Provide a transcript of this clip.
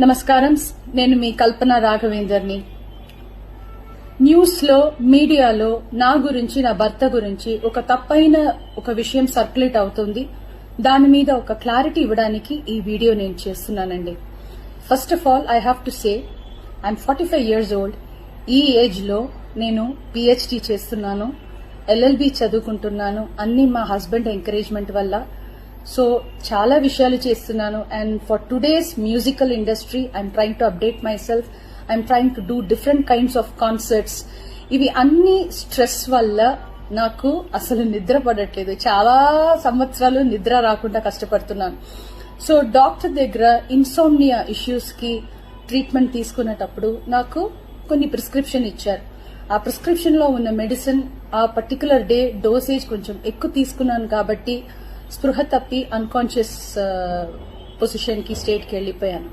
నమస్కారం. నేను మీ కల్పన రాఘవేందర్ని. న్యూస్ లో, మీడియాలో నా గురించి, నా భర్త గురించి ఒక తప్పైన ఒక విషయం సర్క్యులేట్ అవుతుంది. దాని మీద ఒక క్లారిటీ ఇవ్వడానికి ఈ వీడియో నేను చేస్తున్నానండి. First of all I have to say I'm 45 years old. ఈ ఏజ్ లో నేను PhD చేస్తున్నాను, LLB చదువుకుంటున్నాను. అన్ని మా హస్బెండ్ ఎంకరేజ్మెంట్ వల్ల. సో చాలా విషయాలు చేస్తున్నాను. And for today's musical industry I'm trying to update my self. I'm trying to do different kinds of concerts. ఇవి అన్ని స్ట్రెస్ వల్ల నాకు అసలు నిద్ర పడట్లేదు. చాలా సంవత్సరాలు నిద్ర రాకుండా కష్టపడుతున్నాను. సో డాక్టర్ దగ్గర ఇన్సోమ్నియా ఇష్యూస్ కి ట్రీట్మెంట్ తీసుకునేటప్పుడు నాకు కొన్ని ప్రిస్క్రిప్షన్ ఇచ్చారు. ఆ ప్రిస్క్రిప్షన్ లో ఉన్న మెడిసిన్ ఆ పర్టికులర్ డే డోసేజ్ కొంచెం ఎక్కువ తీసుకున్నాను కాబట్టి స్పృహ తప్పి అన్కాన్షియస్ పొజిషన్ కి స్టేట్ కి వెళ్లిపోయాను.